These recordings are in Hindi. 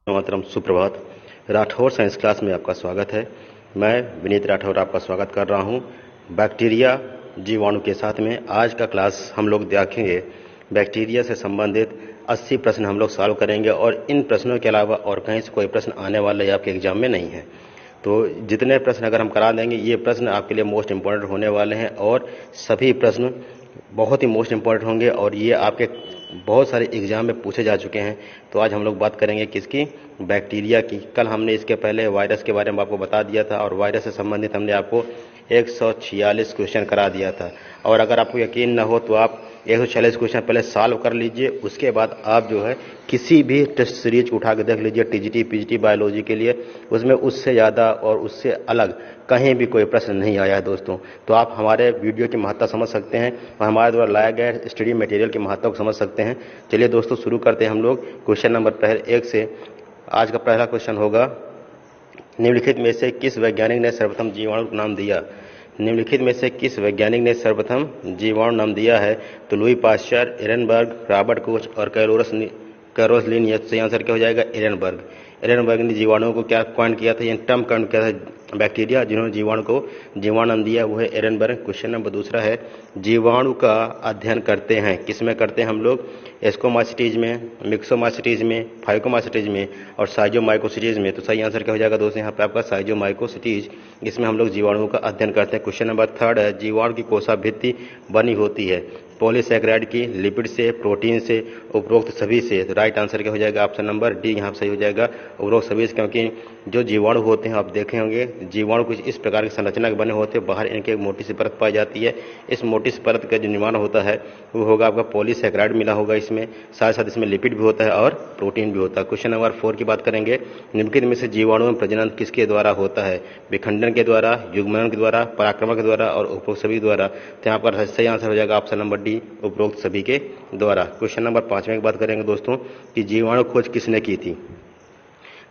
मोहतरम सुप्रभात। राठौर साइंस क्लास में आपका स्वागत है। मैं विनीत राठौर आपका स्वागत कर रहा हूं बैक्टीरिया जीवाणु के साथ में। आज का क्लास हम लोग देखेंगे बैक्टीरिया से संबंधित 80 प्रश्न हम लोग सॉल्व करेंगे और इन प्रश्नों के अलावा और कहीं से कोई प्रश्न आने वाले आपके एग्जाम में नहीं है। तो जितने प्रश्न अगर हम करा देंगे ये प्रश्न आपके लिए मोस्ट इंपॉर्टेंट होने वाले हैं और सभी प्रश्न बहुत ही मोस्ट इंपॉर्टेंट होंगे और ये आपके बहुत सारे एग्जाम में पूछे जा चुके हैं। तो आज हम लोग बात करेंगे किसकी, बैक्टीरिया की। कल हमने इसके पहले वायरस के बारे में आपको बता दिया था और वायरस से संबंधित हमने आपको 146 क्वेश्चन करा दिया था। और अगर आपको यकीन न हो तो आप 146 क्वेश्चन पहले सॉल्व कर लीजिए, उसके बाद आप जो है किसी भी टेस्ट सीरीज उठा के देख लीजिए टीजीटी पीजीटी बायोलॉजी के लिए, उसमें उससे ज़्यादा और उससे अलग कहीं भी कोई प्रश्न नहीं आया है दोस्तों। तो आप हमारे वीडियो की महत्ता समझ सकते हैं और हमारे द्वारा लाया गया स्टडी मटेरियल की महत्ता को समझ सकते हैं। चलिए दोस्तों शुरू करते हैं हम लोग क्वेश्चन नंबर पहले 1 से। आज का पहला क्वेश्चन होगा, निम्नलिखित में से किस वैज्ञानिक ने सर्वप्रथम जीवाणु को नाम दिया? निम्नलिखित में से किस वैज्ञानिक ने सर्वप्रथम जीवाणु नाम दिया है? तो लुई पाश्चर, एरनबर्ग, रॉबर्ट कोच और कैरोलिन। यह सही आंसर क्या हो जाएगा? एरनबर्ग। एरनबर्ग ने जीवाणुओं को क्या कॉइन किया था, यानी टर्म कॉइन किया था बैक्टीरिया, जिन्होंने जीवाणु को जीवाणु नाम दिया वो है एरनबर्ग। क्वेश्चन नंबर दूसरा है, जीवाणु का अध्ययन करते हैं किस में करते हैं हम लोग? एस्कोमाइसिटीज में, मिक्सोमाइसिटीज में, फाइकोमाइसिटीज में और साइजोमाइकोसिटीज में। तो सही आंसर क्या हो जाएगा दोस्तों यहाँ पे आपका? साइजोमाइकोसिटीज। इसमें हम लोग जीवाणुओं का अध्ययन करते हैं। क्वेश्चन नंबर थर्ड है, जीवाणु की कोशाभित्ति बनी होती है पॉलीसैकेराइड की, लिपिड से, प्रोटीन से, उपरोक्त सभी से। तो राइट आंसर क्या हो जाएगा? ऑप्शन नंबर डी यहाँ सही हो जाएगा, उपरोक्त सभी से। क्योंकि जो जीवाणु होते हैं आप देखे होंगे जीवाणु कुछ इस प्रकार की संरचना के बने होते हैं, बाहर इनके एक मोटी सी परत पाई जाती है। इस मोटी सी परत का जो निर्माण होता है वो होगा आपका पॉलीसैकेराइड मिला होगा इसमें, साथ साथ इसमें लिपिड भी होता है और प्रोटीन भी होता है। क्वेश्चन नंबर 4 की बात करेंगे, निम्नलिखित में से जीवाणु में प्रजनन किसके द्वारा होता है? विखंडन के द्वारा, युग्मन के द्वारा, पराक्रमण के द्वारा और उपरोक्त सभी द्वारा। तो यहाँ पर सही आंसर हो जाएगा ऑप्शन नंबर डी, उपरोक्त सभी के द्वारा। क्वेश्चन नंबर 5 में बात करेंगे दोस्तों कि जीवाणु खोज किसने की थी?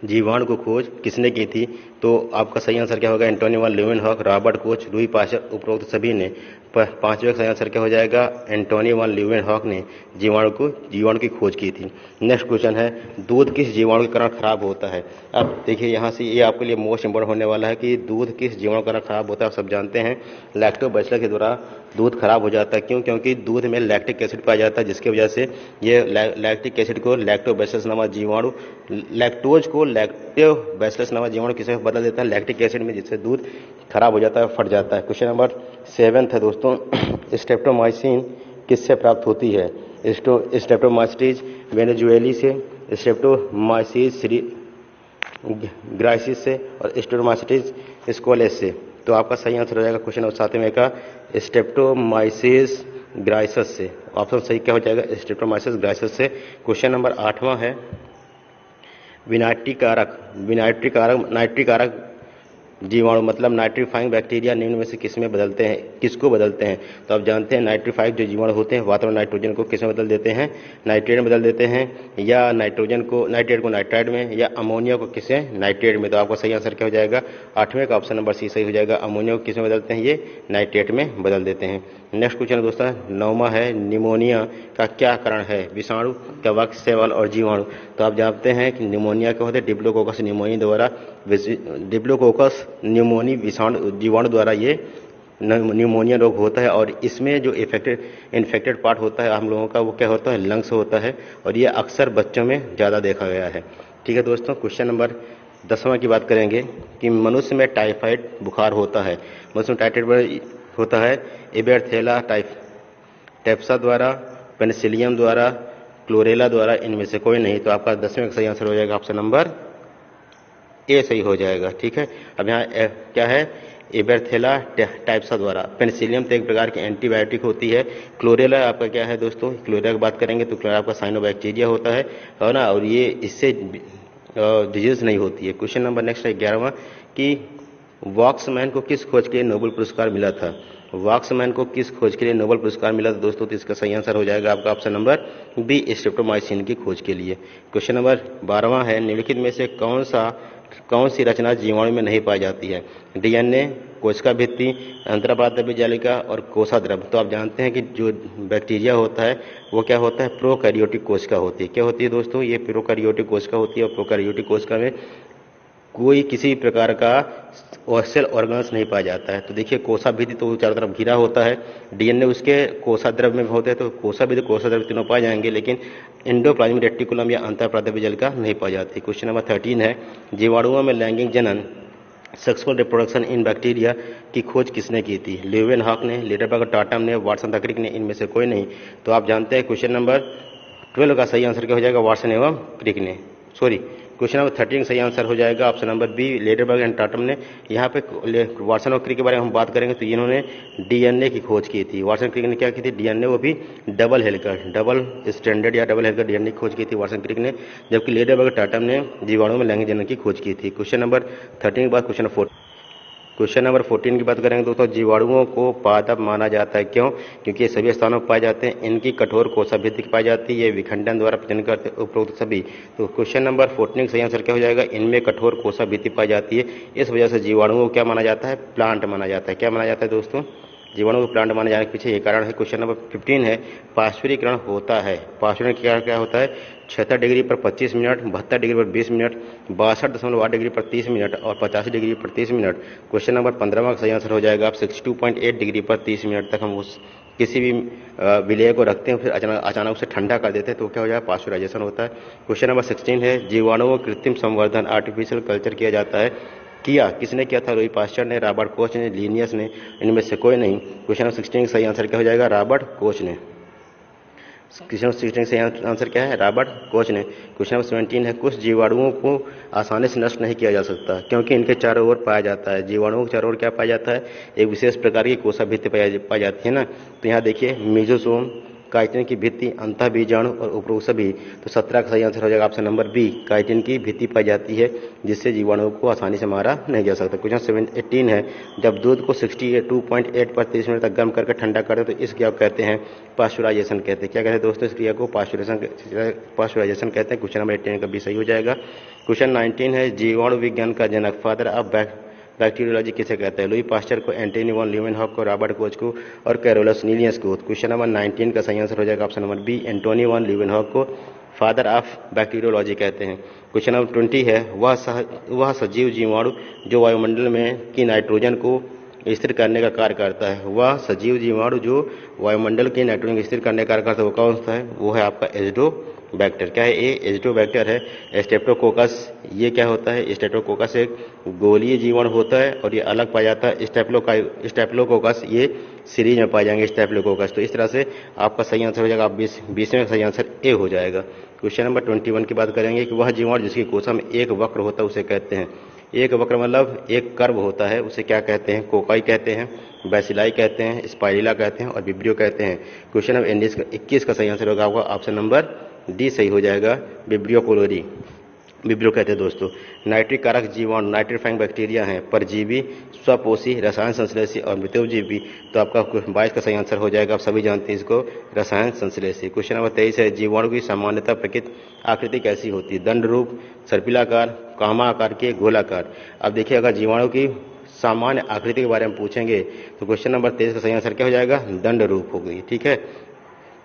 जीवाणु को खोज किसने की थी? तो आपका सही आंसर क्या होगा? Antonie van Leeuwenhoek, Robert Koch, Louis Pasteur, उपरोक्त सभी ने। पांचवें का सही आंसर क्या हो जाएगा? एंटोनी वन ल्यूवेनहॉक ने जीवाणु की खोज की थी। नेक्स्ट क्वेश्चन है, दूध किस जीवाणु के कारण खराब होता है? अब देखिए यहाँ से ये आपके लिए मोस्ट इंपोर्टेंट होने वाला है कि दूध किस जीवाणु के कारण खराब होता है। आप सब जानते हैं लैक्टोबैसिलस के द्वारा दूध खराब हो जाता है। क्यों? क्योंकि दूध में लैक्टिक एसिड पाया जाता है, जिसकी वजह से ये लैक्टिक एसिड को लैक्टोबैसिलस नामक जीवाणु, लैक्टोज को लैक्टोबैसिलस नामक जीवाणु किसे बदल देता है? लैक्टिक एसिड में, जिससे दूध खराब हो जाता है, फट जाता है। क्वेश्चन नंबर 7 है दोस्तों, स्ट्रेप्टोमाइसिन किससे प्राप्त होती है? स्ट्रेप्टोमाइसिस वेनेजुएली से, स्ट्रेप्टोमाइसिस ग्राइसिस से और स्ट्रेप्टोमाइसिस स्कोलेस से। तो आपका सही आंसर हो जाएगा क्वेश्चन नंबर 7 में का स्ट्रेप्टोमाइसिस ग्राइसिस से। ऑप्शन सही क्या हो जाएगा? स्ट्रेप्टोमाइसिस ग्राइसिस से। क्वेश्चन नंबर 8वां है, नाइट्रिकारक जीवाणु मतलब नाइट्रीफाइंग बैक्टीरिया निम्न में से किसको बदलते हैं? तो आप जानते हैं नाइट्रीफाइंग जो जीवाणु होते हैं वातावरण नाइट्रोजन को किसमें बदल देते हैं? नाइट्रेट में बदल देते हैं, या नाइट्रेट को नाइट्राइड में, या अमोनिया को किसे? नाइट्रेट में। तो आपका सही आंसर क्या हो जाएगा? 8वें का ऑप्शन नंबर सी सही हो जाएगा। अमोनिया को किसमें बदलते हैं? ये नाइट्रेट में बदल देते हैं। नेक्स्ट क्वेश्चन दोस्तों 9वां है, निमोनिया का क्या कारण है? विषाणु, कवक, शैवाल और जीवाणु। तो आप जानते हैं कि निमोनिया क्या होता है? डिप्लोकोकस न्यूमोनी विषाणु जीवाणु द्वारा ये न्यूमोनिया रोग होता है। और इसमें जो इन्फेक्टेड पार्ट होता है हम लोगों का वो क्या होता है? लंग्स होता है, और ये अक्सर बच्चों में ज़्यादा देखा गया है। ठीक है दोस्तों, क्वेश्चन नंबर 10वां की बात करेंगे कि मनुष्य में टाइफाइड बुखार होता है। मनुष्य में टाइफाइड होता है एबेरथेला टाइफसा द्वारा, पेनिसिलियम द्वारा, क्लोरेला द्वारा, इनमें से कोई नहीं। तो आपका 10वें का सही आंसर हो जाएगा ऑप्शन नंबर ए सही हो जाएगा। ठीक है, अब यहाँ क्या है? एबेरथेला टाइफसा द्वारा। पेनिसिलियम तो एक प्रकार की एंटीबायोटिक होती है। क्लोरेला आपका क्या है दोस्तों? क्लोरेला की बात करेंगे तो क्लोरेला आपका साइनोबैक्टीरिया होता है ना, और ये इससे डिजीज नहीं होती है। क्वेश्चन नंबर नेक्स्ट है 11वां कि वॉक्समैन को किस खोज के लिए नोबेल पुरस्कार मिला था? वॉक्समैन को किस खोज के लिए नोबेल पुरस्कार मिला था दोस्तों? तो इसका सही आंसर हो जाएगा आपका ऑप्शन नंबर बी, स्ट्रेप्टोमाइसिन की खोज के लिए। क्वेश्चन नंबर 12वां है, निम्नलिखित में से कौन सी रचना जीवाणु में नहीं पाई जाती है? डीएनए, कोशिका भित्ति, अंतरापाद जालिका और कोशाद्रव। तो आप जानते हैं कि जो बैक्टीरिया होता है वो क्या होता है, प्रोकैरियोटिक कोशिका होती है। क्या होती है दोस्तों, ये प्रोकैरियोटिक कोशिका होती है और प्रोकैरियोटिक कोशिका में कोई किसी प्रकार का सेल ऑर्गन्स नहीं पाया जाता है। तो देखिए कोशा भित्ति तो चारों तरफ घिरा होता है, डीएनए उसके कोशाद्रव में होते हैं, तो कोशा भित्ति कोशाद्रव तीनों पाए जाएंगे, लेकिन एंडोप्लाज्मिक रेटिकुलम या अंतःप्राथमिक जालिका नहीं पाई जाती। क्वेश्चन नंबर 13 है, जीवाणुओं में लैंगिक जनन सेक्सुअल रिप्रोडक्शन इन बैक्टीरिया की खोज किसने की थी? ल्यूवेनहॉक ने, लीडेनबर्ग, टाटम ने, वाटसन तथा क्रिक ने, इनमें से कोई नहीं। तो आप जानते हैं क्वेश्चन नंबर 12 का सही आंसर क्या हो जाएगा, वाटसन एवं क्रिक ने। सॉरी, क्वेश्चन नंबर 13 सही आंसर हो जाएगा option number B, Lederberg and Tatum ने। यहाँ पे वाटसन और क्रिक के बारे में हम बात करेंगे तो इन्होंने डीएनए की खोज की थी। वाटसन क्रिक ने क्या की थी, डीएनए, वो भी डबल हेलिकल, डबल स्टैंडर्ड या डबल हेलिकल डीएनए की खोज की थी वाटसन क्रिक ने, जबकि लीडेनबर्ग टाटम ने जीवाणु में लैंगिक जनन की खोज की थी। क्वेश्चन नंबर 13 के बाद क्वेश्चन नंबर 14 की बात करेंगे दोस्तों, जीवाणुओं को पादप माना जाता है, क्यों? क्योंकि ये सभी स्थानों पर पाए जाते हैं, इनकी कठोर कोशा भित्ति पाई जाती है, ये विखंडन द्वारा प्रजनन करते हैं, उपरोक्त सभी। तो क्वेश्चन नंबर 14 का सही आंसर क्या हो जाएगा, इनमें कठोर कोशा भित्ति पाई जाती है, इस वजह से जीवाणुओं को क्या माना जाता है, प्लांट माना जाता है। क्या माना जाता है दोस्तों, जीवाणु को प्लांट माने जाने के पीछे ये कारण है। क्वेश्चन नंबर 15 है, पार्श्वीकरण होता है, पार्श्वीकरण क्या होता है, 76 डिग्री पर 25 मिनट, 72 डिग्री पर 20 मिनट, 62.8 डिग्री पर 30 मिनट और 85 डिग्री पर 30 मिनट। क्वेश्चन नंबर 15 का सही आंसर हो जाएगा आप 62.8 डिग्री पर 30 मिनट तक हम उस किसी भी विलेय को रखते हैं, फिर अचानक उसे ठंडा कर देते हैं, तो क्या हो जाएगा, पाश्चराइजेशन होता है। क्वेश्चन नंबर 16 है, जीवाणुओं का कृत्रिम संवर्धन आर्टिफिशियल कल्चर किया जाता है, किसने किया था? लुई पास्चर ने, रॉबर्ट कोच ने, लीनियस ने, इनमें से कोई नहीं। क्वेश्चन नंबर 16 का सही आंसर क्या हो जाएगा, रॉबर्ट कोच ने। क्वेश्चन नंबर 16 का सही आंसर क्या है, रॉबर्ट कोच ने। क्वेश्चन नंबर 17 है, कुछ जीवाणुओं को आसानी से नष्ट नहीं किया जा सकता, क्योंकि इनके चारों ओर पाया जाता है। जीवाणुओं के चारों ओर क्या पाया जाता है, एक विशेष प्रकार की कोशा भित्ति पाई जाती है ना। तो यहाँ देखिए मेसोसोम, काइटिन की भित्ति, अंतः बीजाणु और उपरोक्त सभी। तो 17 का सही आंसर हो जाएगा ऑप्शन नंबर बी, काइटिन की भित्ति पाई जाती है, जिससे जीवाणुओं को आसानी से मारा नहीं जा सकता। क्वेश्चन 18 है, जब दूध को 62.8 पर 30 मिनट तक गर्म करके ठंडा करते हैं तो इस क्रिया को कहते हैं पाश्चराइजेशन कहते हैं। क्या कहते हैं दोस्तों, इस क्रिया को पाश्चराइजेशन कहते हैं। क्वेश्चन नंबर 18 का भी सही हो जाएगा। क्वेश्चन 19 है, जीवाणु विज्ञान का जनक, फादर ऑफ बैक्टीरियोलॉजी किसे कहते हैं? लुई पास्चर को, एंटोनी वॉन ल्यूवेनहॉक को, रॉबर्ट कोच को और कैरोलस लीनियस को। क्वेश्चन नंबर 19 का सही आंसर हो जाएगा option number B, Antonie von Leeuwenhoek को फादर ऑफ बैक्टीरियोलॉजी कहते हैं। क्वेश्चन नंबर 20 है, वह सजीव जीवाणु जो वायुमंडल में की नाइट्रोजन को स्थिर करने का कार्य करता है, वह सजीव जीवाणु जो वायुमंडल के नाइट्रोजन को स्थिर करने का कार्य करता है, वो कौन सा है? वो है आपका एजिडोबैक्टर। क्या है ये? एजिडोबैक्टर है। स्टेप्टोकोकस, ये क्या होता है? स्टेप्टोकोकस एक गोलीय जीवाणु होता है और ये अलग पाया जाता है। स्टेप्लोकोकस ये सीरीज में पाए जाएंगे, स्टेप्लोकोकस। तो इस तरह से आपका सही आंसर हो जाएगा 20वें का सही आंसर ए हो जाएगा। क्वेश्चन नंबर 21 की बात करेंगे कि वह जीवाणु जिसकी कोशा में एक वक्र होता है उसे कहते हैं। एक वक्र मतलब एक कर्व होता है, उसे क्या कहते हैं? कोकाई कहते हैं, बैसिलाई कहते हैं, स्पाइरुला कहते हैं और विब्रियो कहते हैं। क्वेश्चन नंबर 21 का सही आंसर होगा ऑप्शन नंबर डी सही हो जाएगा, विब्रियो कोलोरी, विब्रियो कहते हैं दोस्तों। नाइट्रिक कारक जीवाणु नाइट्रीफाइंग बैक्टीरिया हैं, परजीवी, स्वपोषी, रसायन संश्लेषी और मृत्युजीवी। तो आपका 22 का सही आंसर हो जाएगा, आप सभी जानते हैं इसको, रसायन संश्लेषी। क्वेश्चन नंबर 23 है, जीवाणु की सामान्यतः प्रकृति आकृति कैसी होती है? दंड रूप, सर्पिलाकार, कामा आकार के, गोलाकार। अब देखिए अगर जीवाणु की सामान्य आकृति के बारे में पूछेंगे तो क्वेश्चन नंबर 23 का सही आंसर क्या हो जाएगा? दंड रूप होगी। ठीक है,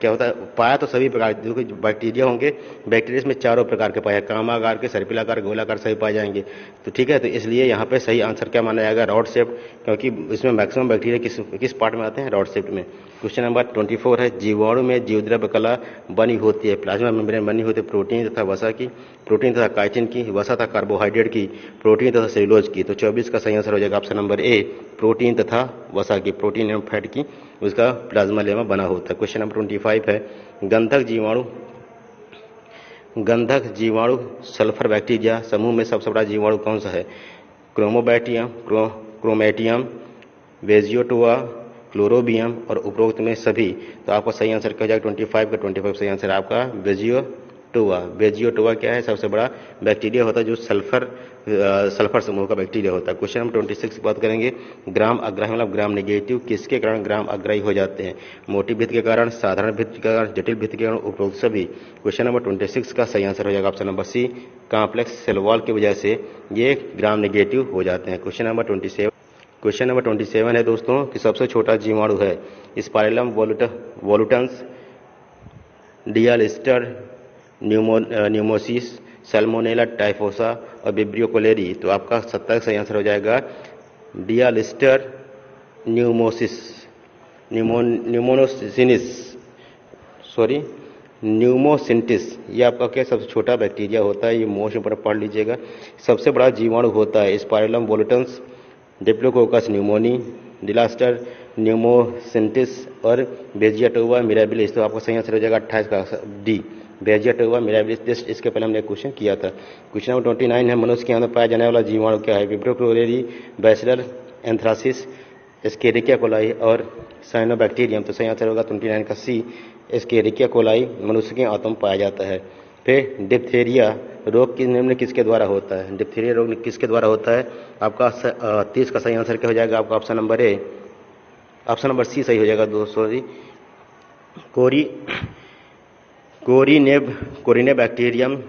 क्या होता है? पाया तो सभी प्रकार जो कि बैक्टीरिया होंगे, बैक्टीरिया में चारों प्रकार के पाए, कामाकार के, सर्पिलाकार, गोलाकार सभी पाए जाएंगे। तो ठीक है, तो इसलिए यहाँ पे सही आंसर क्या माना जाएगा? रॉड शेप्ड, क्योंकि इसमें मैक्सिमम बैक्टीरिया किस पार्ट में आते हैं? रॉड शेप्ड में। क्वेश्चन नंबर 24 है, जीवाणु में जीवद्रव्य कला बनी होती है, प्लाज्मा मेम्ब्रेन बनी होती है प्रोटीन तथा वसा की, प्रोटीन तथा काइटिन की, वसा तथा कार्बोहाइड्रेट की, प्रोटीन तथा सेलुलोज की। तो 24 का सही आंसर हो जाएगा ऑप्शन नंबर ए, प्रोटीन तथा वसा की, प्रोटीन एवं फैट की, उसका प्लाज्मा लेमा बना होता है। क्वेश्चन नंबर 25 है, गंधक जीवाणु सल्फर बैक्टीरिया समूह में सबसे बड़ा जीवाणु कौन सा है? क्रोमेटियम, वेजियोटोआ, क्लोरोबियम और उपरोक्त में सभी। तो आपका सही आंसर क्या हो जाएगा? 25 का 25 सही आंसर आपका वेजियोटोआ। वेजियोटोआ क्या है? सबसे बड़ा बैक्टीरिया होता है जो सल्फर समूह का बैक्टीरिया होता है। क्वेश्चन नंबर 26 की बात करेंगे, ग्राम अग्राही मतलब ग्राम नेगेटिव किसके कारण ग्राम अग्राही हो जाते हैं? मोटी भित्ति के कारण, साधारण भित्ति के कारण, जटिल भित्ति के कारण, उपरोक्त सभी। क्वेश्चन नंबर 26 का सही आंसर हो जाएगा option number C, complex cell wall की वजह से ये ग्राम नेगेटिव हो जाते हैं। क्वेश्चन नंबर क्वेश्चन नंबर 27 है दोस्तों कि सबसे छोटा जीवाणु है स्पाइरलम वोलुटन्स, डियालिस्टर, न्यूमोसिस, सैल्मोनेला टाइफोसा और विब्रियो कोलेरी। तो आपका 70 का सही आंसर हो जाएगा डियालिस्टर न्यूमोसिस न्यूमोसिंटिस। ये आपका क्या सबसे छोटा बैक्टीरिया होता है, ये मोस्ट इंपोर्टेंट पढ़ लीजिएगा। सबसे बड़ा जीवाणु होता है स्पाइरलम वोलुटन्स, डिप्लोकोकस न्यूमोनी, डिलास्टर न्यूमोसिंटिस और बेजियाटोवा मिराबिलिस। तो आपका सही आंसर हो जाएगा 28 का डी, बेजियाटोवा मिराबिलिस। जस्ट इसके पहले हमने क्वेश्चन किया था। क्वेश्चन नंबर 29 है मनुष्य के अंदर पाया जाने वाला जीवाणु क्या है? विब्रियो कोलेरी, बैसिलर एंथ्रासिस, एस्केरिकिया कोलाई और साइनोबैक्टीरियम। तो सही आंसर होगा 29 का सी, एस्केरिकिया कोलाई मनुष्य के आंतों में पाया जाता है। फिर डिप्थेरिया रोग की निम्न किसके द्वारा होता है? डिप्थेरिया रोग किसके द्वारा होता है? आपका 30 का सही आंसर क्या हो जाएगा? आपका option number A, option number C सही हो जाएगा दोस्तों जी। कोरिने बैक्टीरियम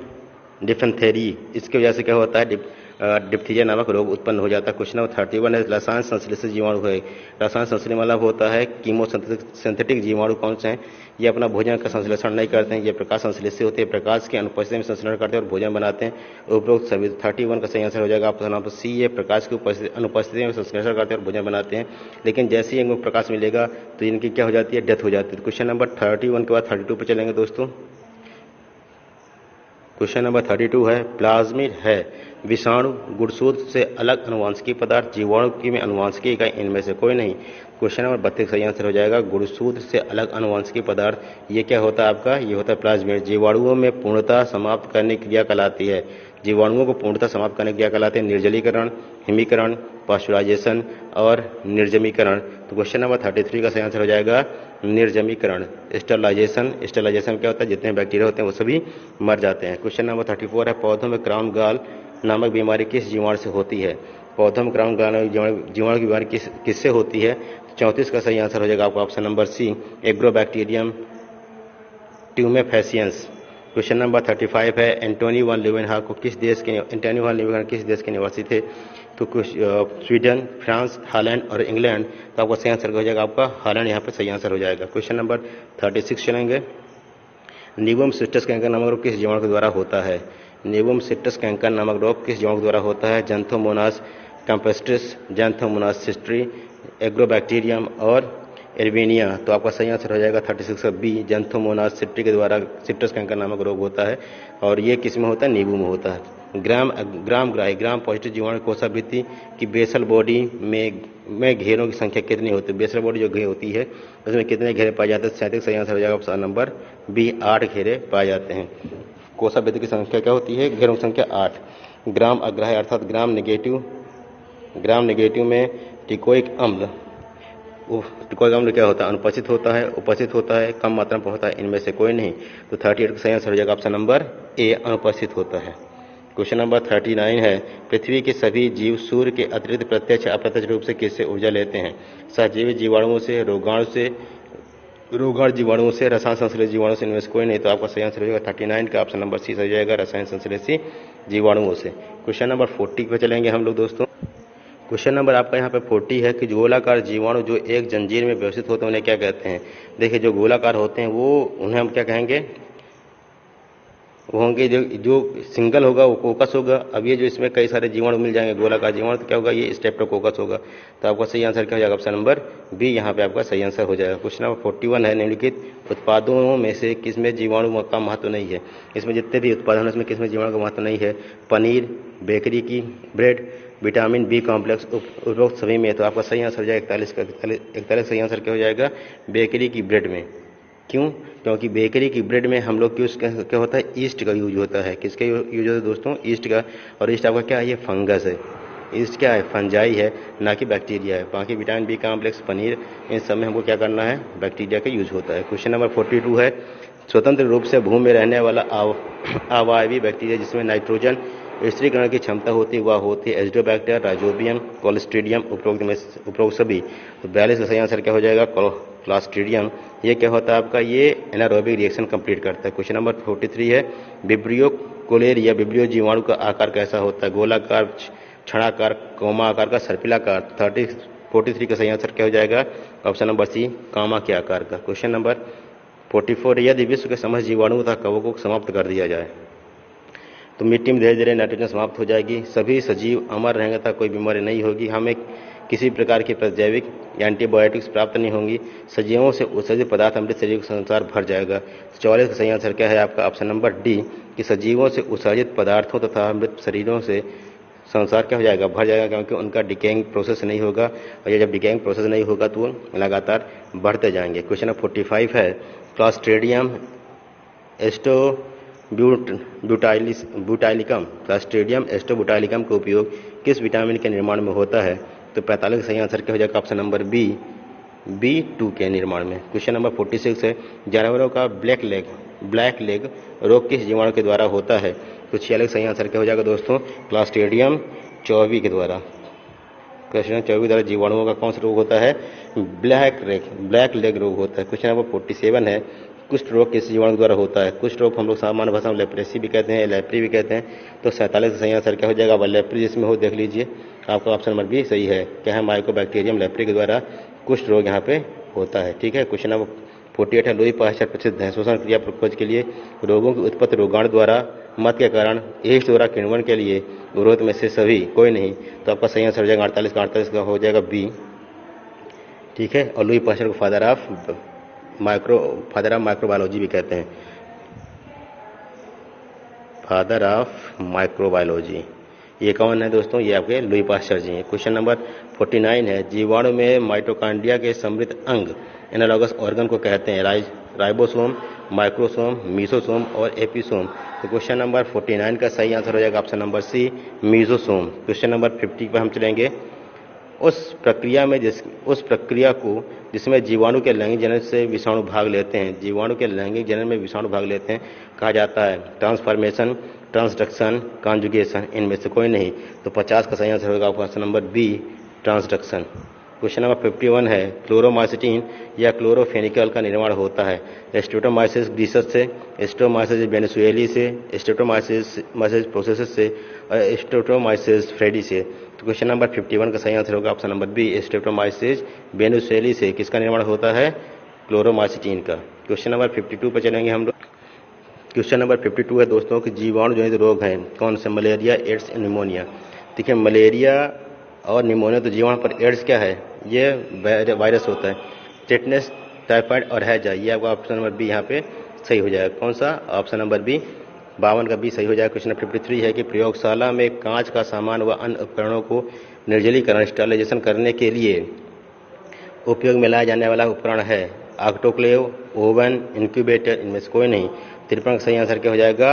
डिफेंथेरी, इसकी वजह से क्या होता है? डिप्थीरिया नामक रोग उत्पन्न हो जाता है। क्वेश्चन नंबर 31 है रसायन संश्लेषित जीवाणु है। रसायन संश्लेषण मतलब होता है कीमो सिंथेटिक जीवाणु कौन से हैं? ये अपना भोजन का संश्लेषण नहीं करते हैं, ये प्रकाश संश्लेषित होते हैं, प्रकाश की अनुपस्थिति में संश्लेषण करते हैं और भोजन बनाते हैं। उपरोक्त सभी 31 का सही आंसर हो जाएगा आपका नंबर सी, ये प्रकाश की अनुपस्थिति में संश्लेषण करते हैं और भोजन बनाते हैं। लेकिन जैसे ही इनको प्रकाश मिलेगा तो इनकी क्या हो जाती है? डेथ हो जाती है। क्वेश्चन नंबर 31 के बाद 32 पे चलेंगे दोस्तों। क्वेश्चन नंबर 32 है प्लाज्मिड है विषाणु, गुणसूत्र से अलग अनुवांशिकी पदार्थ, जीवाणु की में अनुवांशिकी इकाई इनमें से कोई नहीं। क्वेश्चन नंबर 32 सही आंसर हो जाएगा गुणसूत्र से अलग अनुवांशिकी पदार्थ। ये क्या होता है आपका? ये होता है प्लाज्मिड। जीवाणुओं में पूर्णतः समाप्त करने की क्रिया कहलाती है। जीवाणुओं को पूर्णतः समाप्त करने की क्रिया कहलाती है निर्जलीकरण, हिमीकरण, पास्चुराइजेशन और निर्जमीकरण। तो क्वेश्चन नंबर 33 का सही आंसर हो जाएगा निर्जमीकरण। स्टरलाइजेशन, स्टरलाइजेशन क्या होता है? जितने बैक्टीरिया होते हैं वो सभी मर जाते हैं। क्वेश्चन नंबर 34 है पौधों में क्राउन गॉल नामक बीमारी किस जीवाणु से होती है? पौधों में क्राउन गॉल जीवाणु की बीमारी किससे होती है? 34 का सही आंसर हो जाएगा आपका option number C, Agrobacterium tumefaciens. Question number 35 है एंटोनी वन लीवेनहॉक किस देश के निवासी थे? तो स्वीडन, फ्रांस, हालैंड और इंग्लैंड। तो आपका सही आंसर हो जाएगा आपका हालैंड, यहाँ पर सही आंसर हो जाएगा। क्वेश्चन नंबर 36 चलेंगे। नीबम सिस्टस कैंकर नामक रोग किस जीवाणु के द्वारा होता है? नीबम सिस्टस कैंकर नामक रोग किस जीवाणु के द्वारा होता है? जैंथोमोनास कैंपेस्ट्रिस, जैंथोमोनास सिस्ट्री, एग्रोबैक्टीरियम और एर्बेनिया। तो आपका सही आंसर हो जाएगा 36 का बी, जैंथोमोनास सिस्ट्री के द्वारा सिट्रस कैंकर नामक रोग होता है और ये किस में होता है? नींबू में होता है। ग्राम पॉजिटिव जीवाणु कोशाभित्ति की बेसल बॉडी में घेरों की संख्या कितनी होती है? बेसल बॉडी जो घेर होती है उसमें कितने घेरे पाए जाते हैं? 37 सही आंसर हो जाएगा ऑप्शन नंबर बी, 8 घेरे पाए जाते हैं। कोशाभित्ति की संख्या क्या होती है? घेरों की संख्या 8। ग्राम अग्राह्य अर्थात ग्राम नेगेटिव में टिकोइक अम्ल क्या होता है? अनुपस्थित होता है, उपस्थित होता है, कम मात्रा में होता है, इनमें से कोई नहीं। तो 38 का सही आंसर हो जाएगा ऑप्शन नंबर ए, अनुपस्थित होता है। क्वेश्चन नंबर 39 है पृथ्वी के सभी जीव सूर्य के अतिरिक्त प्रत्यक्ष अप्रत्यक्ष रूप से किससे ऊर्जा लेते हैं? सहजीवी जीवाणुओं से, रोगाणु जीवाणुओं से, रसायन संश्लेषित जीवाणुओं से, इनमें से कोई नहीं। तो आपका सही आंसर हो जाएगा 39 का ऑप्शन नंबर सी सही हो जाएगा रसायन संश्लेषित जीवाणुओं से। क्वेश्चन नंबर 40 पे चलेंगे हम लोग दोस्तों। क्वेश्चन नंबर आपका यहाँ पे 40 है कि गोलाकार जीवाणु जो एक जंजीर में व्यवस्थित होते हैं उन्हें क्या कहते हैं? देखिए जो गोलाकार होते हैं वो उन्हें हम क्या कहेंगे? वो होंगे जो सिंगल होगा वो कोकस होगा। अब ये जो इसमें कई सारे जीवाणु मिल जाएंगे गोलाकार जीवाणु, तो क्या होगा? ये स्ट्रेप्टोकोकस होगा। तो आपका सही आंसर क्या हो जाएगा? ऑप्शन नंबर बी यहाँ पे आपका सही आंसर हो जाएगा। क्वेश्चन नंबर 41 है निम्नलिखित उत्पादों में से किसमें जीवाणु का महत्व नहीं है? इसमें जितने भी उत्पादन है उसमें किसमें जीवाणु का महत्व नहीं है? पनीर, बेकरी की ब्रेड, विटामिन बी कॉम्प्लेक्स, उपरोक्त सभी में। तो आपका सही आंसर हो जाएगा 41 सही आंसर क्या हो जाएगा? बेकरी की ब्रेड में। क्यों? क्योंकि बेकरी की ब्रेड में हम लोग क्या होता है? ईस्ट का यूज होता है। किसका यूज होता है दोस्तों? ईस्ट का। और ईस्ट आपका क्या है? ये फंगस है। ईस्ट क्या है? फंजाई है, ना कि बैक्टीरिया है। बाकी विटामिन बी कॉम्प्लेक्स, पनीर, इन सब में हमको क्या करना है? बैक्टीरिया का यूज होता है। क्वेश्चन नंबर 42 है स्वतंत्र रूप से भूमि में रहने वाला अवायवी बैक्टीरिया जिसमें नाइट्रोजन स्थिरीकरण की क्षमता होती है वह होती है एजिडोबैक्टर, राइजोबियम, क्लोस्ट्रीडियम, उपरोक्त सभी। तो 42 का सही आंसर क्या हो जाएगा? क्लोस्ट्रीडियम। ये क्या होता है आपका? ये एनारोबिक रिएक्शन कंप्लीट करता है। क्वेश्चन नंबर 43 है विब्रियो कोलेरिया विब्रियो जीवाणु का आकार कैसा होता है? गोलाकार, क्षणाकार कोमा आकार का सर्पिलाकार। 43 का सही आंसर क्या हो जाएगा? ऑप्शन नंबर सी, कामा के आकार का। क्वेश्चन नंबर 44, यदि विश्व के समस्त जीवाणु तथा कवकों को समाप्त कर दिया जाए तो मिट्टी में धीरे धीरे नाइट्रोजन समाप्त हो जाएगी, सभी सजीव अमर रहेंगे तथा कोई बीमारी नहीं होगी, हमें किसी प्रकार की प्रतिजैविक या एंटीबायोटिक्स प्राप्त नहीं होंगी, सजीवों से उत्सर्जित पदार्थ अमृत शरीर का संसार भर जाएगा। 44 का सही आंसर क्या है आपका? ऑप्शन नंबर डी, कि सजीवों से उत्सर्जित पदार्थों तथा अमृत शरीरों से संसार क्या हो जाएगा? भर जाएगा, क्योंकि उनका डिकेइंग प्रोसेस नहीं होगा, और ये जब डिकेइंग प्रोसेस नहीं होगा तो लगातार बढ़ते जाएंगे। क्वेश्चन नंबर 45 है, क्लॉस्ट्रिडियम ब्यूटाइलिकम क्लॉस्ट्रिडियम एस्टोब्यूटाइलिकम का उपयोग किस विटामिन के निर्माण में होता है? तो 45 का सही आंसर क्या हो जाएगा? ऑप्शन नंबर बी, B2 के निर्माण में। क्वेश्चन नंबर 46 है, जानवरों का ब्लैक लेग रोग किस जीवाणु के द्वारा होता है? तो 46 सही आंसर क्या हो जाएगा दोस्तों? क्लॉस्ट्रिडियम चौवी के द्वारा। क्लॉस्ट्रिडियम चौवी द्वारा जीवाणुओं का कौन सा रोग होता है? ब्लैक लेग रोग होता है। क्वेश्चन नंबर 47 है, कुष्ठ रोग किस जीवाणु द्वारा होता है? कुष्ठ रोग हम लोग सामान्य भाषा में लेप्रेसी भी कहते हैं, लेप्री भी कहते हैं। तो 47 का सही आंसर क्या हो जाएगा? वह लेप्री जिसमें हो, देख लीजिए, आपका ऑप्शन नंबर बी सही है। क्या है? माइकोबैक्टीरियम लेप्री के द्वारा कुष्ठ रोग यहाँ पे होता है। ठीक है। क्वेश्चन नंबर 48 है, लुई पाश्चर प्रसिद्ध है शोषण क्रिया पर खोज के लिए रोगों की उत्पत्ति रोगाणु द्वारा मत के कारण एड्स द्वारा किण्वन के लिए विरोध में से सभी कोई नहीं। तो आपका सही आंसर हो जाएगा 48 का हो जाएगा बी। ठीक है। और लुई पाश्चर को फादर ऑफ माइक्रोबायोलॉजी भी कहते हैं, फादर ऑफ माइक्रोबायोलॉजी। ये कौन है दोस्तों? ये आपके लुई पाश्चर जी हैं। क्वेश्चन नंबर 49 है, जीवाणु में माइटोकॉन्ड्रिया के समृद्ध अंग एनालॉगस ऑर्गन को कहते हैं? राइबोसोम, माइक्रोसोम, मीसोसोम और एपिसोम। तो क्वेश्चन नंबर 49 का सही आंसर हो जाएगा option number C, mesosome. Question number 50 पर हम चलेंगे। उस प्रक्रिया को जिसमें जीवाणु के लैंगिक जनन से विषाणु भाग लेते हैं, जीवाणु के लैंगिक जनन में विषाणु भाग लेते हैं, कहा जाता है ट्रांसफॉर्मेशन, ट्रांसडक्शन, कॉन्जुगेशन। इनमें से कोई नहीं। तो 50 का सही आंसर होगा option number B, transduction. Question number 51 है, क्लोरोमाइसिटीन या क्लोरोफेनिकल का निर्माण होता है? स्ट्रेप्टोमाइसिस ग्रीसस से, स्ट्रेप्टोमाइसिस वेनेजुएली से, स्ट्रेप्टोमाइसिस प्रोसेसस से और स्ट्रेप्टोमाइसिस फ्रेडी से। तो क्वेश्चन नंबर 51 का सही आंसर होगा ऑप्शन नंबर बी, स्ट्रेप्टोमाइसिस वेनेजुएली से। किसका निर्माण होता है? क्लोरोमाइसिटीन का। क्वेश्चन नंबर 52 पर चलेंगे हम लोग। क्वेश्चन नंबर 52 है दोस्तों कि जीवाणु जनित रोग हैं कौन से? Malaria, AIDS, pneumonia. देखिए, मलेरिया और निमोनिया तो जीवाणु पर, एड्स क्या है? ये वायरस होता है। टेटनस, टाइफाइड और हैजा, ये आपका ऑप्शन नंबर बी यहाँ पे सही हो जाएगा। कौन सा? ऑप्शन नंबर बी, 52 का बी सही हो जाएगा। क्वेश्चन नंबर 53 है कि प्रयोगशाला में कांच का सामान व अन्य उपकरणों को निर्जलीकरण स्टरलाइजेशन करने के लिए उपयोग में लाया जाने वाला उपकरण है? Autoclave, oven, incubator. इनमें से कोई नहीं। 53 का सही आंसर क्या हो जाएगा?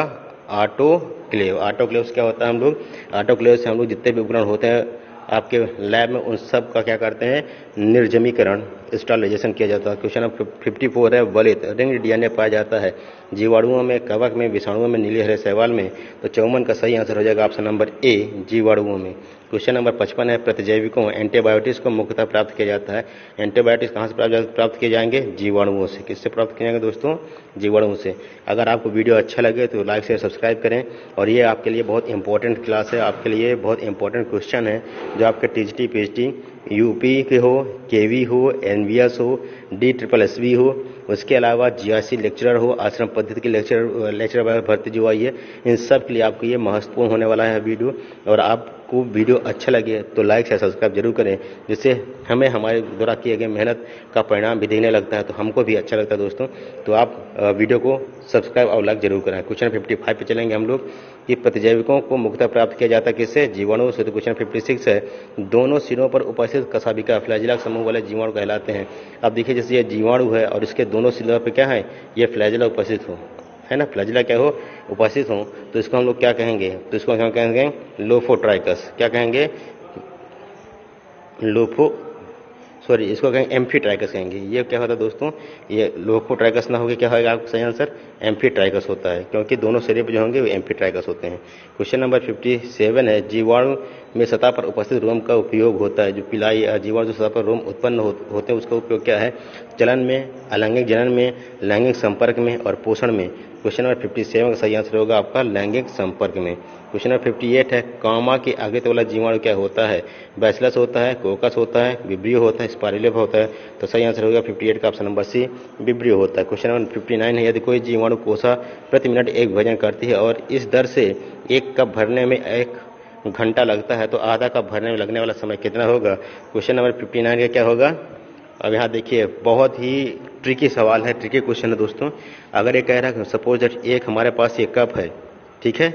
ऑटोक्लेव। ऑटोक्लेव से क्या होता है? हम लोग ऑटोक्लेव से हम लोग जितने भी उपकरण होते हैं आपके लैब में, उन सब का क्या करते हैं? निर्जमीकरण, स्टरलाइजेशन किया जाता है। क्वेश्चन नंबर 54 है, वलित रिंग डीएनए पाया जाता है जीवाणुओं में, कवक में, विषाणुओं में, नीले हरे शैवाल में। तो 54 का सही आंसर हो जाएगा ऑप्शन नंबर ए, जीवाणुओं में। क्वेश्चन नंबर 55 है, प्रतिजैविकों एंटीबायोटिक्स को मुख्यतः प्राप्त किया जाता है? एंटीबायोटिक्स कहाँ से प्राप्त किए जाएंगे? जीवाणुओं से। किससे प्राप्त किए जाएंगे दोस्तों? जीवाणुओं से। अगर आपको वीडियो अच्छा लगे तो लाइक शेयर सब्सक्राइब करें। और ये आपके लिए बहुत इंपॉर्टेंट क्लास है, आपके लिए बहुत इंपॉर्टेंट क्वेश्चन है जो आपके टीजीटी, पीएचडी, यूपी के हो, केवी हो, एनवीएस हो, DSSB हो, उसके अलावा जीआईसी लेक्चरर हो, आश्रम पद्धति के लेक्चरर भर्ती जो आई है, इन सब के लिए आपको ये महत्वपूर्ण होने वाला है वीडियो। और आपको वीडियो अच्छा लगे तो लाइक शेयर सब्सक्राइब जरूर करें, जिससे हमें हमारे द्वारा किए गए मेहनत का परिणाम भी दिखने लगता है, तो हमको भी अच्छा लगता है दोस्तों। तो आप वीडियो को सब्सक्राइब और लाइक जरूर करें। क्वेश्चन 55 पे चलेंगे हम लोग कि प्रतिजैविकों को मुख्यतः प्राप्त किया जाता है किससे? जीवाणुओं से। तो क्वेश्चन 56 है, दोनों सिरों पर उपस्थित कशाभिका फ्लैजिला समूह वाले जीवाणु कहलाते हैं? अब देखिए, जैसे ये जीवाणु है और इसके दोनों सिरों पर क्या है? ये फ्लैजिला उपस्थित हो, है ना, फ्लैजिला क्या हो? उपस्थित हो, तो इसको हम लोग क्या कहेंगे? तो इसको हम कहेंगे लोफोट्राइकस। क्या कहेंगे? इसको कहेंगे एम्फीट्राइकस कहेंगे। ये क्या होता है दोस्तों? ये लोफोट्राइकस ना होगा, क्या होगा आपका सही आंसर? एम्फीट्राइकस होता है, क्योंकि दोनों सिरे पे जो होंगे वो एम्फीट्राइकस होते हैं। क्वेश्चन नंबर 57 है, जीवाणु में सतह पर उपस्थित रोम का उपयोग होता है? जो पिलाई जीवाणु जो सतह पर रोम उत्पन्न होते हैं उसका उपयोग क्या है? चलन में, अलैंगिक जनन में, लैंगिक संपर्क में और पोषण में। क्वेश्चन नंबर 57 का सही आंसर होगा आपका लैंगिक संपर्क में। क्वेश्चन नंबर 58 है, कामा के आगे वाला जीवाणु क्या होता है? बैसिलस होता है, कोकस होता है, विब्रियो होता है, स्पाइरोलिया होता है। तो सही आंसर होगा 58 का ऑप्शन नंबर सी, विब्रियो होता है। क्वेश्चन नंबर 59 है, यदि कोई जीवाणु कोसा प्रति मिनट एक भोजन करती है और इस दर से एक कप भरने में 1 घंटा लगता है, तो आधा कप भरने में लगने वाला समय कितना होगा? क्वेश्चन नंबर 59 का क्या होगा? अब यहाँ देखिए, बहुत ही ट्रिकी सवाल है, ट्रिकी क्वेश्चन है दोस्तों। अगर ये कह रहा है सपोज दैट एक हमारे पास ये कप है, ठीक है,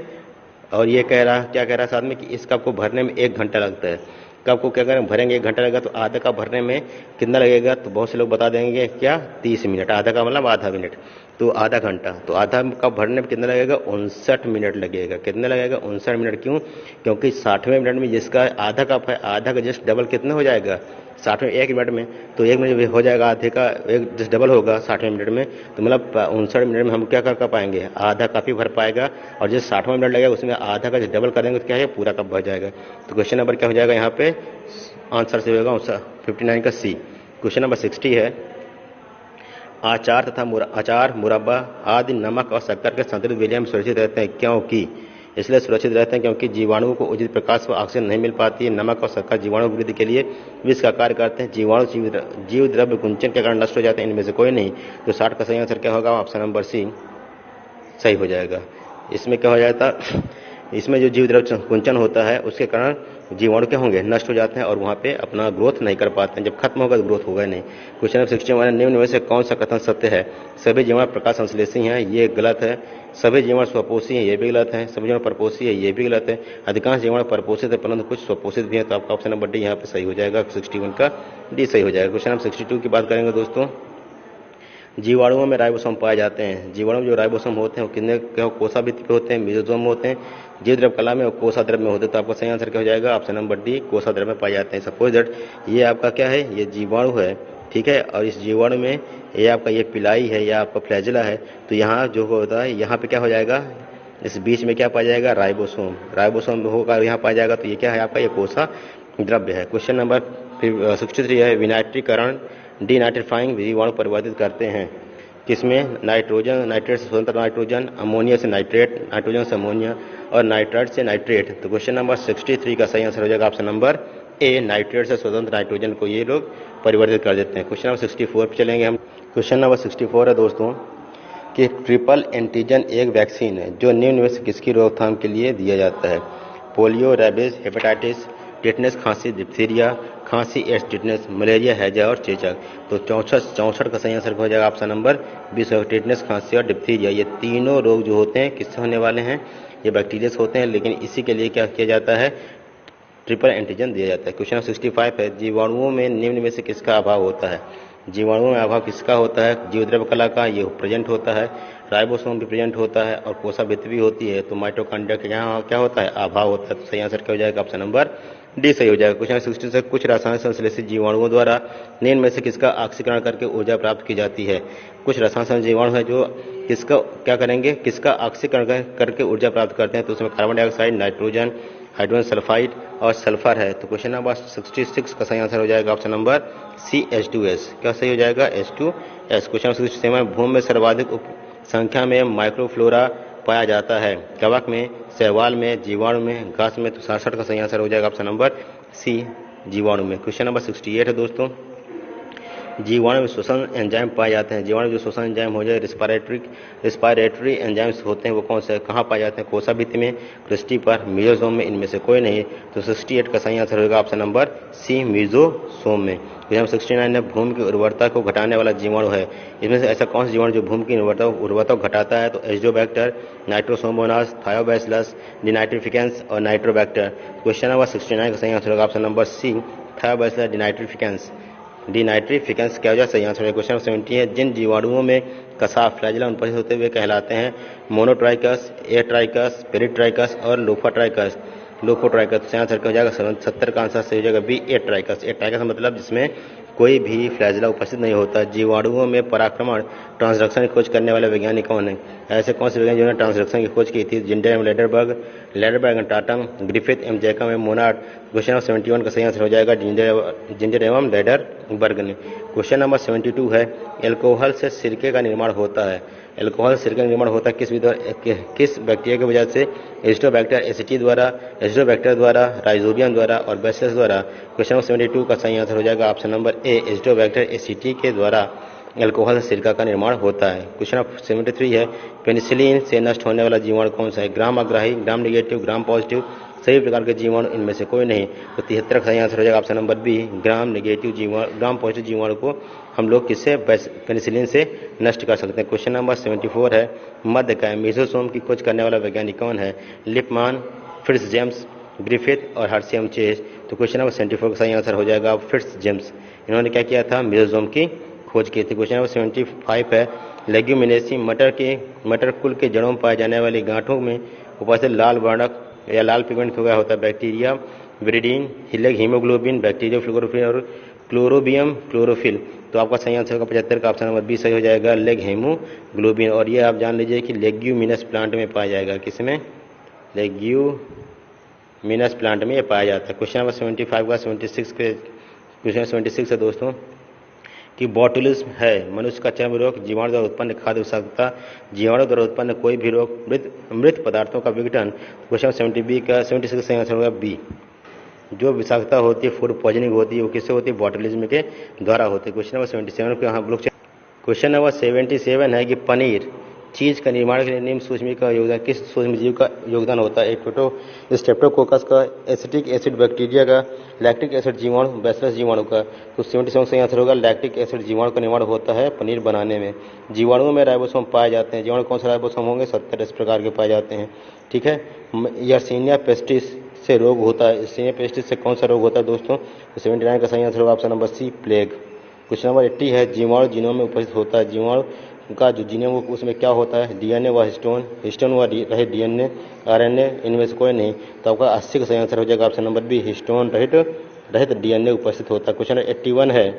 और ये कह रहा क्या कह रहा है साथ में कि इस कप को भरने में 1 घंटा लगता है। कप को क्या करें, भरेंगे 1 घंटा लगेगा, तो आधा कप भरने में कितना लगेगा? तो बहुत से लोग बता देंगे क्या, 30 मिनट। आधा का मतलब आधा मिनट, तो आधा घंटा। तो आधा कप भरने में कितना लगेगा? 59 मिनट लगेगा। कितना लगेगा? 59 मिनट। क्यों? क्योंकि 60वें मिनट में जिसका आधा कप है, आधा का जस्ट डबल कितना हो जाएगा? 60वें 1 मिनट में, तो 1 मिनट हो जाएगा, आधे का एक जस्ट डबल होगा 60वें मिनट में, तो मतलब 59 मिनट में हम क्या कर पाएंगे? आधा कप ही भर पाएगा। और जिस 60वां मिनट लगेगा उसमें आधा का डबल करेंगे तो क्या है? पूरा कप भर जाएगा। तो क्वेश्चन नंबर क्या हो जाएगा यहाँ पे? आंसर से होगा 59 का सी। क्वेश्चन नंबर 60 है, अचार तथा अचार, मुरब्बा आदि नमक और शक्कर के संतुलित विलय में सुरक्षित रहते हैं, क्योंकि? इसलिए सुरक्षित रहते हैं क्योंकि जीवाणुओं को उचित प्रकाश व ऑक्सीजन नहीं मिल पाती है। नमक और शक्कर जीवाणु वृद्धि के लिए विष का कार्य करते हैं। जीवाणु जीव द्रव्य कुंचन के कारण नष्ट हो जाते हैं, इनमें से कोई नहीं। तो 60 का सही आंसर क्या होगा? ऑप्शन नंबर सी सही हो जाएगा। इसमें क्या हो जाता, इसमें जो जीव द्रव्य कुंचन होता है उसके कारण जीवाणु क्या होंगे? नष्ट हो जाते हैं और वहाँ पे अपना ग्रोथ नहीं कर पाते हैं। जब खत्म होगा तो ग्रोथ होगा नहीं। क्वेश्चन नंबर 61, निम्न में से कौन सा कथन सत्य है? सभी जीवाणु प्रकाश संश्लेषी हैं, ये गलत है। सभी जीवाणु स्वपोषी हैं, ये भी गलत है। सभी जीवाणु परपोषी है, ये भी गलत है। अधिकांश जीवाणु परपोषित है परंतु कुछ स्वपोषित भी है। तो आपका ऑप्शन नंबर डी यहाँ पे सही हो जाएगा। 61 का डी सही हो जाएगा। क्वेश्चन नंबर 62 की बात करेंगे दोस्तों। जीवाणुओं में राइबोसोम पाए जाते हैं। जीवाणु में जो राइबोसोम होते हैं वो कितने कोशाभित्ति पे होते हैं? मेसोसोम होते हैं। जीव द्रव कला में और कोशा द्रव में होते हैं। तो आपका सही आंसर क्या हो जाएगा? ऑप्शन नंबर डी, कोशा द्रव में पाए जाते हैं। सपोज दैट ये आपका क्या है? ये जीवाणु है, ठीक है, और इस जीवाणु में ये आपका ये पिलाई है या आपका फ्लैजिला है। तो यहाँ जो होता है, यहाँ पे क्या हो जाएगा? इस बीच में क्या पाया जाएगा? राइबोसोम। राइबोसोम होगा यहाँ पाया जाएगा। तो ये क्या है आपका? ये कोशा द्रव्य है। क्वेश्चन नंबर 63 है, विनाइट्रीकरण डीनाइट्रीफाइंग जीवाणु परिवर्तित करते हैं किसमें? नाइट्रोजन, नाइट्रेट से स्वतंत्र नाइट्रोजन, अमोनिया से नाइट्रेट, नाइट्रोजन से अमोनिया और नाइट्राइट से नाइट्रेट। तो क्वेश्चन नंबर 63 का सही आंसर हो जाएगा ऑप्शन नंबर ए, नाइट्रेट से स्वतंत्र नाइट्रोजन को ये लोग परिवर्तित कर देते हैं। क्वेश्चन नंबर 64 पे चलेंगे हम। क्वेश्चन नंबर 64 है दोस्तों कि ट्रिपल एंटीजन एक वैक्सीन है जो निम्न में से किसकी रोकथाम के लिए दिया जाता है? पोलियो, रेबीज, हेपेटाइटिस, टेटनस खांसी, डिप्थीरिया, खांसी एड्स, टेटनस, मलेरिया, हैजा और चेचक। तो 64 का सही आंसर हो जाएगा ऑप्शन नंबर 20। टेटनस, खांसी और डिप्थीरिया ये तीनों रोग जो होते हैं किससे होने वाले हैं? ये बैक्टीरिया से होते हैं, लेकिन इसी के लिए क्या किया जाता है? ट्रिपल एंटीजन दिया जाता है। क्वेश्चन 65 है, जीवाणुओं में निम्न में से किसका अभाव होता है? जीवाणुओं में अभाव किसका होता है? जीवद्रव्य कला का, ये प्रेजेंट होता है। राइबोसोम भी प्रेजेंट होता है और कोशाभित्ति भी होती है। तो माइटोकॉन्ड्रिया का यहाँ क्या होता है? अभाव होता है। तो सही आंसर क्या हो जाएगा? ऑप्शन नंबर डी सही हो जाएगा। क्वेश्चन 60 से, कुछ रासायनिक संश्लेषित जीवाणुओं द्वारा निम्न में से किसका ऑक्सीकरण करके ऊर्जा प्राप्त की जाती है? कुछ रासायनिक जीवाणु है जो किसका क्या करेंगे? किसका ऑक्सीकरण करके ऊर्जा प्राप्त करते हैं? तो उसमें carbon dioxide, nitrogen, hydrogen sulphide और सल्फर है। तो क्वेश्चन नंबर 66 का सही आंसर हो जाएगा ऑप्शन नंबर सी, H2S। क्या सही हो जाएगा? H2S। क्वेश्चन 67, भूमि में सर्वाधिक संख्या में माइक्रोफ्लोरा पाया जाता है? कवक में, शैवाल में, जीवाणु में, घास में। तो 67 का सही आंसर हो जाएगा ऑप्शन नंबर सी, जीवाणु में। क्वेश्चन नंबर 68 है दोस्तों, जीवाणु में श्वसन एंजाइम पाए जाते हैं। जीवाणु जो श्वसन एंजाइम हो जाए, रिस्पायरेटरी एंजाइम्स होते हैं, वो कौन से कहाँ पाए जाते हैं? कोशाभित्ति में, क्रिस्टी पर, मीजोसोम में, इनमें से कोई नहीं। तो 68 का सही आंसर होगा ऑप्शन नंबर सी, मीजोसोम में। क्वेश्चन 69 है, भूमि की उर्वरता को घटाने वाला जीवाणु है? इसमें से ऐसा कौन सा जीवाणु जो भूमि की उर्वरता को घटाता है? तो एजोबैक्टर, नाइट्रोसोमोनास, थायोबैसिलस, डिनाइट्रिफिकेंस और नाइट्रोबैक्टर। क्वेश्चन नंबर 69 का सही आंसर होगा option number C, Thiobacillus, denitrificans. Denitrificans क्या हो जाए? सही आंसर है। क्वेश्चन 70 है, जिन जीवाणुओं में कसाव फ्लैजिला उत्पन्न होते हुए कहलाते हैं? मोनोट्राइकस, एट्राइकस, पेरिट्राइकस और लोफोट्राइकस। सही आंसर क्या हो जाएगा? 70 का आंसर सही हो जाएगा बी, एट्राइकस। एट्राइकस मतलब जिसमें कोई भी फ्लैजिला उपस्थित नहीं होता। जीवाणुओं में पराक्रमण, ट्रांसडक्शन की खोज करने वाले वैज्ञानिक कौन है? ऐसे कौन से वैज्ञानिक जिन्होंने ट्रांसडक्शन की खोज की थी? Zinder M Lederberg and Tatum, Griffith M Jacob M Monod. Question number 71 का सही आंसर हो जाएगा जिंजर एवं लेडरबर्ग ने। क्वेश्चन नंबर 72 है, एल्कोहल से सिरके का निर्माण होता है? अल्कोहल सिरका का निर्माण होता है किस बैक्टीरिया की वजह से? एजिटोबैक्टर एसिटी द्वारा, एजिटोबैक्टर द्वारा, राइजोबियम द्वारा और बैसिलस द्वारा। क्वेश्चन नंबर 72 का सही आंसर हो जाएगा ऑप्शन नंबर ए, एजिटोबैक्टर एसिटी के द्वारा अल्कोहल सिरका का निर्माण होता है। क्वेश्चन नंबर 73 है, पेनिसिलिन से नष्ट होने वाला जीवाणु कौन सा है? ग्राम अग्राही, ग्राम नेगेटिव, ग्राम पॉजिटिव, सभी प्रकार के जीवाणु इनमें से कोई नहीं। तो 73 का सही आंसर हो जाएगा option number B, gram negative जीवाणु, ग्राम पॉजिटिव जीवाणु को हम लोग किससे? पेनिसिलिन से नष्ट कर सकते हैं। क्वेश्चन नंबर 74 है, मध्यकाय मेसोसोम की खोज करने वाला वैज्ञानिक कौन है? लिपमान, फिट्जजेम्स, ग्रिफिथ और हर्शियम चेस। तो क्वेश्चन नंबर 74 का सही आंसर हो जाएगा फिट्जजेम्स। इन्होंने क्या किया था? मेसोसोम की खोज की थी। क्वेश्चन नंबर 75 है, लेग्यूमिनेसी मटर कुल के जड़ों में पाए जाने वाली गांठों में उपस्थित लाल वर्णक या लाल पिगमेंट क्या होता है? बैक्टीरिया विरिडीन, लेग हीमोग्लोबिन, बैक्टीरिया फ्लोरोफिल और क्लोरोबियम क्लोरोफिल। तो आपका सही आंसर होगा 75 का ऑप्शन नंबर बी सही हो जाएगा, लेग हीमोग्लोबिन। और ये आप जान लीजिए कि लेग्यूमिनस प्लांट में पाया जाएगा। किसमें? लेग्यूमिनस प्लांट में ये पाया जाता है। क्वेश्चन नंबर 75 का 76 के क्वेश्चन 76 है दोस्तों कि बॉटुलिज्म है मनुष्य का चर्म रोग, जीवाणु द्वारा उत्पन्न खाद्य विषाक्तता, जीवाणु द्वारा उत्पन्न कोई भी रोग, मृत पदार्थों का विघटन। क्वेश्चन 76 का आंसर होगा बी। जो विषाक्तता होती है, फूड पॉइजनिंग होती है, वो किससे होती है? बॉटुलिज्म के द्वारा होती है। क्वेश्चन नंबर 77 को हम लोग क्वेश्चन नंबर 77 है कि पनीर चीज का निर्माण के लिए निम्न सूक्ष्मजीव का योगदान, किस सूक्ष्मजीव का योगदान होता है? स्ट्रेप्टोकोकस का, एसिटिक एसिड बैक्टीरिया का, लैक्टिक एसिड जीवाणु, बैसिलस जीवाणु का। तो 77 सही आंसर होगा, लैक्टिक एसिड जीवाणु का निर्माण होता है पनीर बनाने में। जीवाणुओं में राइबोसोम पाए जाते हैं। जीवाणु कौन सा राइबोसोम होंगे? 70 इस प्रकार के पाए जाते हैं। ठीक है, यर्सीनिया पेस्टिस से रोग होता है। यर्सीनिया पेस्टिस से कौन सा रोग होता है दोस्तों? तो 79 का सही आंसर होगा option number C, plague. Question number 80 है, जीवाणु जीनों में उपस्थित होता है। जीवाणु का जो जीनोम वो उसमें क्या होता है? डीएनए व हिस्टोन व रहित डीएनए, आरएनए, इनमें से कोई नहीं। तो आपका 80 का सही आंसर हो जाएगा ऑप्शन नंबर बी, हिस्टोन रहित डीएनए उपस्थित होता है। क्वेश्चन नंबर 81 है,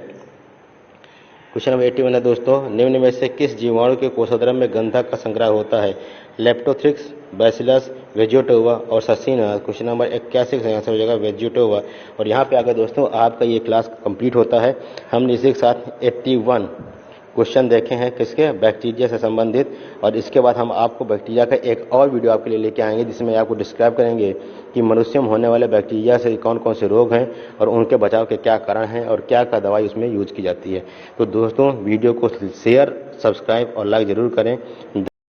क्वेश्चन नंबर 81 है दोस्तों, निम्न में से किस जीवाणु के कोषोद्रम में गंधक का संग्रह होता है? लेप्टोथ्रिक्स, बैसिलस, वेजियोटोवा और ससीना। क्वेश्चन नंबर 81 का आंसर हो जाएगा वेजियोटोवा। और यहाँ पे आकर दोस्तों आपका ये क्लास कंप्लीट होता है। हमने इसी के साथ 81 क्वेश्चन देखे हैं किसके? बैक्टीरिया से संबंधित। और इसके बाद हम आपको बैक्टीरिया का एक और वीडियो आपके लिए लेके आएंगे जिसमें आपको डिस्क्राइब करेंगे कि मनुष्य में होने वाले बैक्टीरिया से कौन कौन से रोग हैं और उनके बचाव के क्या कारण हैं और क्या क्या दवाई उसमें यूज की जाती है। तो दोस्तों वीडियो को शेयर, सब्सक्राइब और लाइक जरूर करें।